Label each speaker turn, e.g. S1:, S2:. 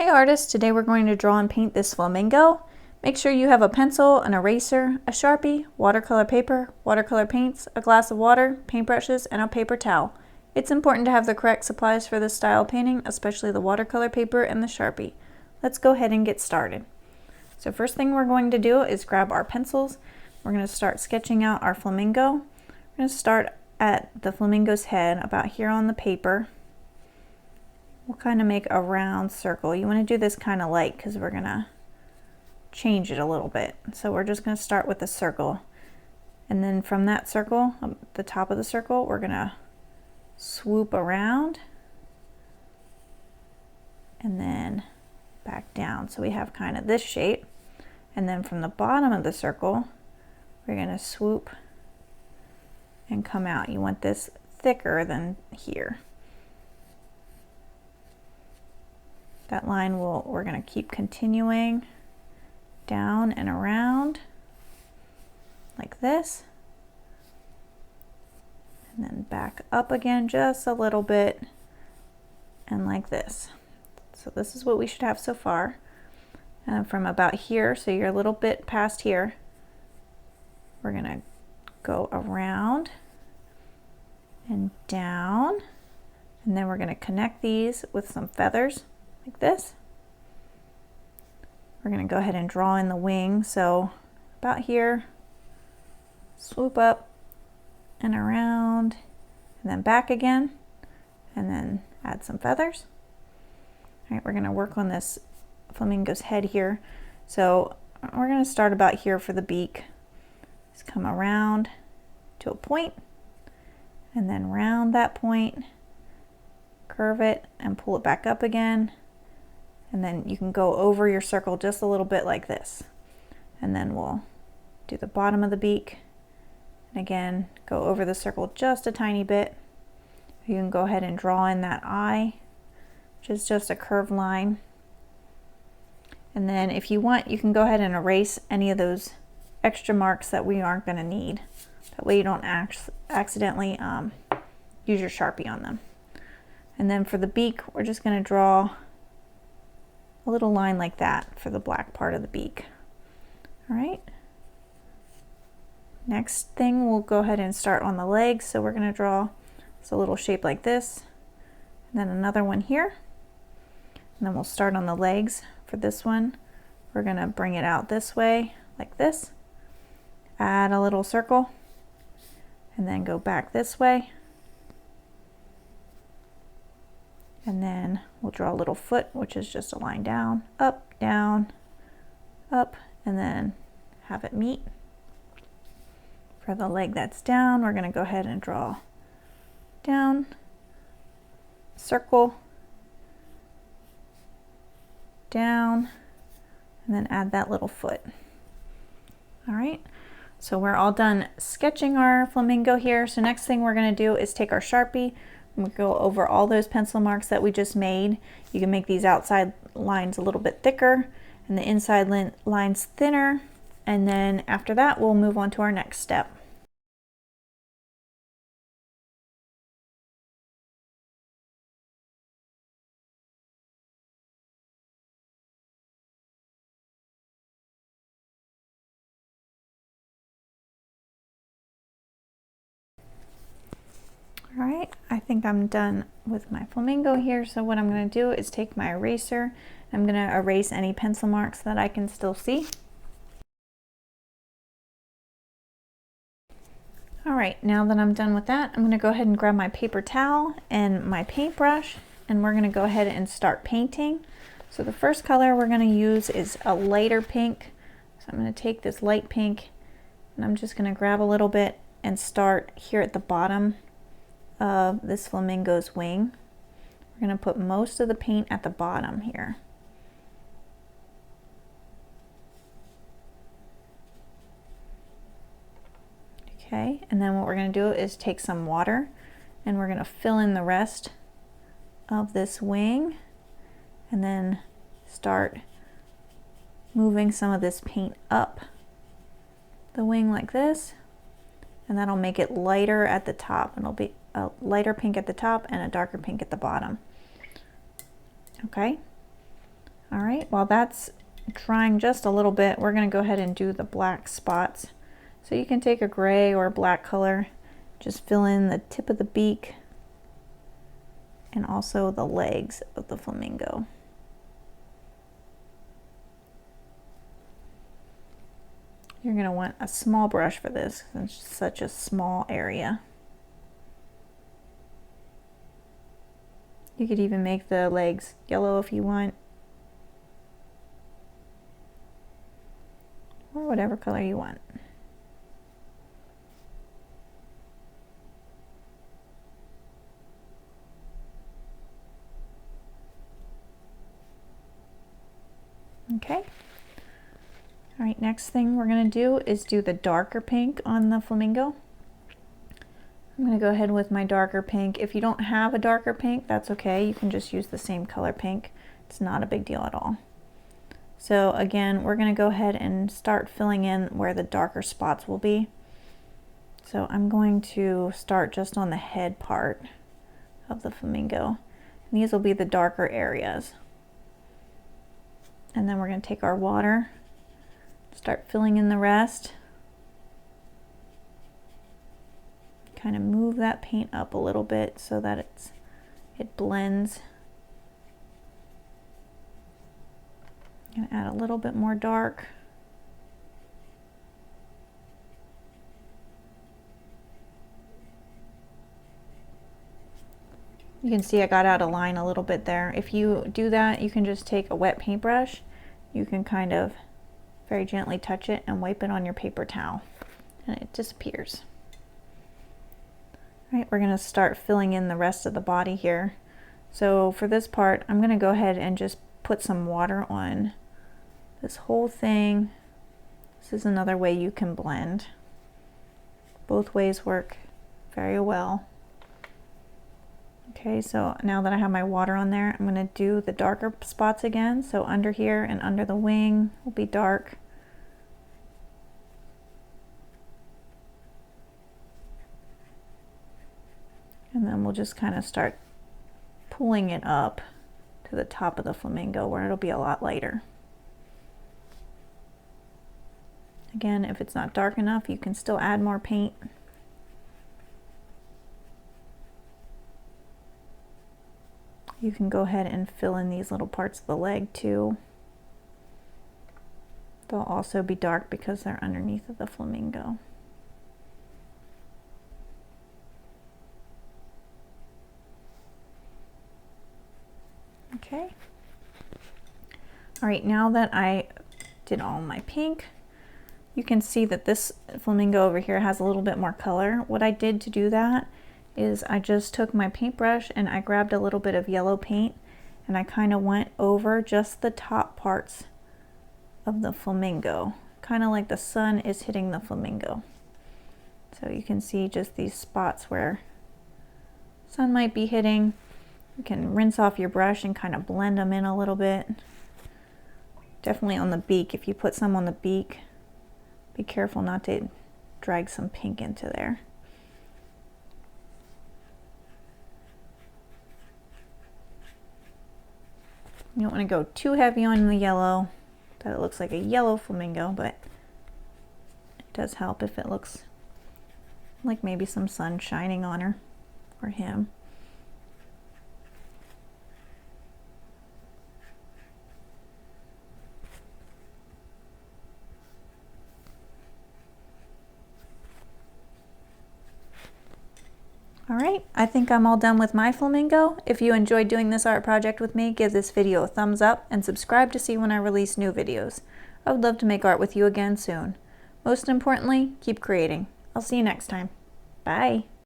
S1: Hey artists, today we're going to draw and paint this flamingo. Make sure you have a pencil, an eraser, a Sharpie, watercolor paper, watercolor paints, a glass of water, paintbrushes, and a paper towel. It's important to have the correct supplies for this style painting, especially the watercolor paper and the Sharpie. Let's go ahead and get started. So first thing we're going to do is grab our pencils. We're going to start sketching out our flamingo. We're going to start at the flamingo's head about here on the paper. We'll kind of make a round circle. You want to do this kind of light because we're going to change it a little bit. So we're just going to start with a circle. And then from that circle, the top of the circle, we're going to swoop around and then back down. So we have kind of this shape. And then from the bottom of the circle, we're going to swoop and come out. You want this thicker than here. That line we're going to keep continuing down and around like this. And then back up again just a little bit and like this. So this is what we should have so far. From about here, so you're a little bit past here, we're going to go around and down. And then we're going to connect these with some feathers. Like this. We're going to go ahead and draw in the wing. So about here, swoop up and around, and then back again, and then add some feathers. All right, we're going to work on this flamingo's head here. So we're going to start about here for the beak. Just come around to a point, and then round that point, curve it, and pull it back up again. And then you can go over your circle just a little bit like this. And then we'll do the bottom of the beak. And again, go over the circle just a tiny bit. You can go ahead and draw in that eye, which is just a curved line. And then if you want, you can go ahead and erase any of those extra marks that we aren't going to need. That way you don't accidentally use your Sharpie on them. And then for the beak, we're just going to draw a little line like that for the black part of the beak. All right. Next thing, we'll go ahead and start on the legs. So we're going to draw a little shape like this, and then another one here. And then we'll start on the legs. For this one, we're going to bring it out this way, like this. Add a little circle, and then go back this way. And then we'll draw a little foot, which is just a line down, up, and then have it meet. For the leg that's down, we're going to go ahead and draw down, circle, down, and then add that little foot. All right, so we're all done sketching our flamingo here. So next thing we're going to do is take our Sharpie. We'll go over all those pencil marks that we just made. You can make these outside lines a little bit thicker and the inside lines thinner. And then after that, we'll move on to our next step. All right, I think I'm done with my flamingo here. So what I'm going to do is take my eraser. I'm going to erase any pencil marks that I can still see. All right, now that I'm done with that, I'm going to go ahead and grab my paper towel and my paintbrush, and we're going to go ahead and start painting. So the first color we're going to use is a lighter pink. So I'm going to take this light pink, and I'm just going to grab a little bit and start here at the bottom of this flamingo's wing. We're going to put most of the paint at the bottom here. Okay, and then what we're going to do is take some water and we're going to fill in the rest of this wing and then start moving some of this paint up the wing like this, and that'll make it lighter at the top. It'll be a lighter pink at the top and a darker pink at the bottom. Okay, All right, while that's drying just a little bit, we're going to go ahead and do the black spots. So you can take a gray or a black color, just fill in the tip of the beak and also the legs of the flamingo. You're going to want a small brush for this because it's such a small area. You could even make the legs yellow if you want, or whatever color you want. Okay. All right, next thing we're going to do is do the darker pink on the flamingo. I'm going to go ahead with my darker pink. If you don't have a darker pink, that's okay. You can just use the same color pink. It's not a big deal at all. So again, we're going to go ahead and start filling in where the darker spots will be. So I'm going to start just on the head part of the flamingo. And these will be the darker areas. And then we're going to take our water, start filling in the rest. Kind of move that paint up a little bit so that it blends. I'm going to add a little bit more dark. You can see I got out a line a little bit there. If you do that, you can just take a wet paintbrush. You can kind of very gently touch it and wipe it on your paper towel and it disappears. All right, we're going to start filling in the rest of the body here. So for this part, I'm going to go ahead and just put some water on this whole thing. This is another way you can blend. Both ways work very well. Okay, so now that I have my water on there, I'm going to do the darker spots again. So under here and under the wing will be dark. And then we'll just kind of start pulling it up to the top of the flamingo where it'll be a lot lighter. Again, if it's not dark enough, you can still add more paint. You can go ahead and fill in these little parts of the leg too. They'll also be dark because they're underneath of the flamingo. Okay. All right, now that I did all my pink, you can see that this flamingo over here has a little bit more color. What I did to do that is I just took my paintbrush and I grabbed a little bit of yellow paint and I kind of went over just the top parts of the flamingo, kind of like the sun is hitting the flamingo. So you can see just these spots where sun might be hitting. You can rinse off your brush and kind of blend them in a little bit. Definitely on the beak. If you put some on the beak, be careful not to drag some pink into there. You don't want to go too heavy on the yellow, that it looks like a yellow flamingo, but it does help if it looks like maybe some sun shining on her or him. All right, I think I'm all done with my flamingo. If you enjoyed doing this art project with me, give this video a thumbs up and subscribe to see when I release new videos. I would love to make art with you again soon. Most importantly, keep creating. I'll see you next time. Bye.